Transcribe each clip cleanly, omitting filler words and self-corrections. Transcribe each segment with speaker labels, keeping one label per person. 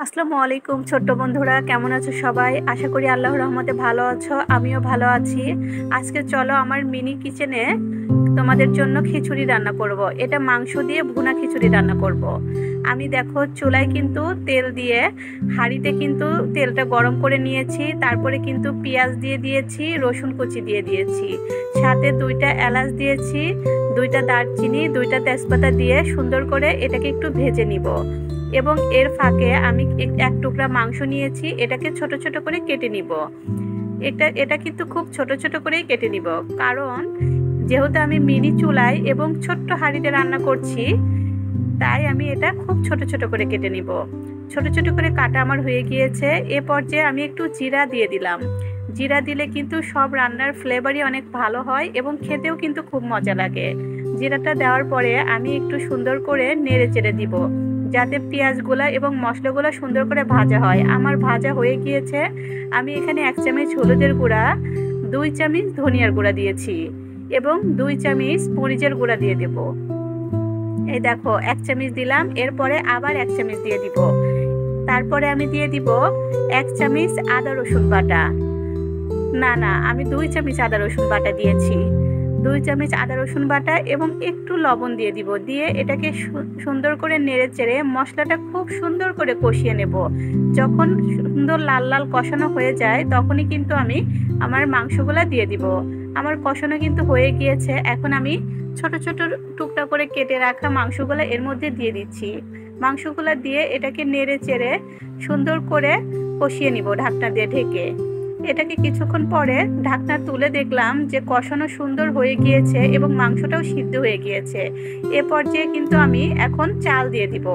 Speaker 1: আসসালামু আলাইকুম ছোট্ট বন্ধুরা, কেমন আছো সবাই? আশা করি আল্লাহর রহমতে ভালো আছো। আমিও ভালো আছি। আজকে চলো আমার মিনি কিচেনে তোমাদের জন্য খিচুড়ি রান্না করব। এটা মাংস দিয়ে ভুনা খিচুড়ি রান্না করব। আমি দেখো চুলায় কিন্তু তেল দিয়ে হাঁড়িতে কিন্তু তেলটা গরম করে নিয়েছি। তারপরে কিন্তু পেঁয়াজ দিয়ে দিয়েছি, রসুন কুচি দিয়ে দিয়েছি, সাথে 2টা এলাচ দিয়েছি, 2টা দারচিনি, 2টা তেজপাতা দিয়ে সুন্দর করে এটাকে একটু ভেজে নিব। এবং এর ফাঁকে আমি এক টুকরা মাংস নিয়েছি, এটাকে ছোট ছোট করে কেটে নিব। এটা কিন্তু খুব ছোট ছোট করেই কেটে নিব, কারণ যেহেতু আমি মিনি চুলায় এবং ছোট্ট হাঁড়িতে রান্না করছি, তাই আমি এটা খুব ছোট ছোট করে কেটে নিব। ছোট ছোট করে কাটা আমার হয়ে গিয়েছে। এ পর্যায়ে আমি একটু জিরা দিয়ে দিলাম। জিরা দিলে কিন্তু সব রান্নার ফ্লেভারই অনেক ভালো হয় এবং খেতেও কিন্তু খুব মজা লাগে। জিরাটা দেওয়ার পরে আমি একটু সুন্দর করে নেড়ে চেড়ে দিব, যাতে পেঁয়াজগুলো এবং মশলাগুলো সুন্দর করে ভাজা হয়। আমার ভাজা হয়ে গিয়েছে। আমি এখানে 1 চামচ হলুদের গুঁড়া, 2 চামচ ধনিয়ার গুঁড়া দিয়েছি এবং 2 চামচ মরিচের গুঁড়া দিয়ে দেব। এই দেখো 1 চামচ দিলাম, এরপরে আবার 1 চামচ দিয়ে দিব। তারপরে আমি দিয়ে দিব 1 চামচ আদা রসুন বাটা। না, আমি 2 চামচ আদা রসুন বাটা দিয়েছি। 2 চামচ আদা রসুন বাটা এবং একটু লবণ দিয়ে দিব। দিয়ে এটাকে সুন্দর করে নেড়ে চেড়ে মশলাটা খুব সুন্দর করে কষিয়ে নেব। যখন সুন্দর লাল লাল কষানো হয়ে যায়, তখনই কিন্তু আমি আমার মাংসগুলো দিয়ে দিব। আমার কষানো কিন্তু হয়ে গিয়েছে। এখন আমি ছোট ছোট টুকরা করে কেটে রাখা মাংসগুলো এর মধ্যে দিয়ে দিচ্ছি। মাংসগুলো দিয়ে এটাকে নেড়ে চেড়ে সুন্দর করে কষিয়ে নিব ঢাকনা দিয়ে ঢেকে। এটাকে কিছুক্ষণ পরে ঢাকনা তুলে দেখলাম যে কষানো সুন্দর হয়ে গিয়েছে এবং মাংসটাও সিদ্ধ হয়ে গিয়েছে। এ পর্যায়ে কিন্তু আমি এখন চাল দিয়ে দিব।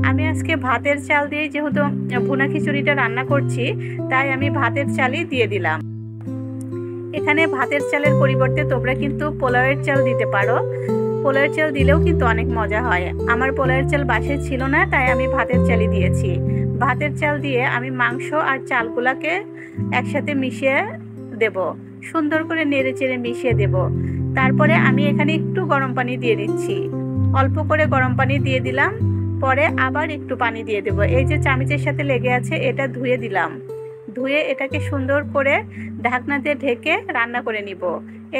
Speaker 1: আমি আজকে ভাতের চাল দিয়ে যেহেতু ভুনা খিচুড়িটা রান্না করছি, তাই আমি ভাতের চালই দিয়ে দিলাম। এখানে ভাতের চালের পরিবর্তে তোমরা কিন্তু পোলাওয়ের চাল দিতে পারো। পোলাওয়ের চাল দিলেও কিন্তু অনেক মজা হয়। আমার পোলাওয়ের চাল বাসায় ছিল না, তাই আমি ভাতের চালই দিয়েছি। ভাতের চাল দিয়ে আমি মাংস আর চালগুলাকে একসাথে মিশিয়ে দেব, সুন্দর করে নেড়ে চেড়ে মিশিয়ে দেব। তারপরে আমি এখানে একটু গরম পানি দিয়ে দিচ্ছি, অল্প করে গরম পানি দিয়ে দিলাম। পরে আবার একটু পানি দিয়ে দেব। এই যে চামচের সাথে লেগে আছে, এটা ধুয়ে দিলাম। ধুয়ে এটাকে সুন্দর করে ঢাকনা দিয়ে ঢেকে রান্না করে নিব।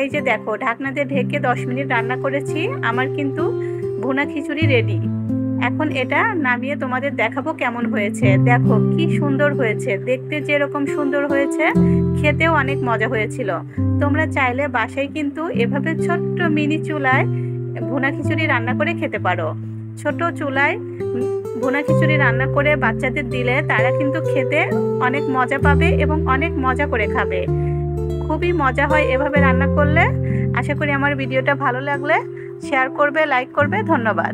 Speaker 1: এই যে দেখো ঢাকনা দিয়ে ঢেকে 10 মিনিট রান্না করেছি। আমার কিন্তু ভুনা খিচুড়ি রেডি। এখন এটা নামিয়ে তোমাদের দেখাবো কেমন হয়েছে। দেখো কি সুন্দর হয়েছে, দেখতে যেরকম সুন্দর হয়েছে, খেতেও অনেক মজা হয়েছিল। তোমরা চাইলে বাসায় কিন্তু এভাবে ছোট্ট মিনি চুলায় ভুনা খিচুড়ি রান্না করে খেতে পারো। ছোট চুলায় ভুনা খিচুড়ি রান্না করে বাচ্চাদের দিলে তারা কিন্তু খেতে অনেক মজা পাবে এবং অনেক মজা করে খাবে। খুবই মজা হয় এভাবে রান্না করলে। আশা করি আমার ভিডিওটা ভালো লাগলে শেয়ার করবে, লাইক করবে। ধন্যবাদ।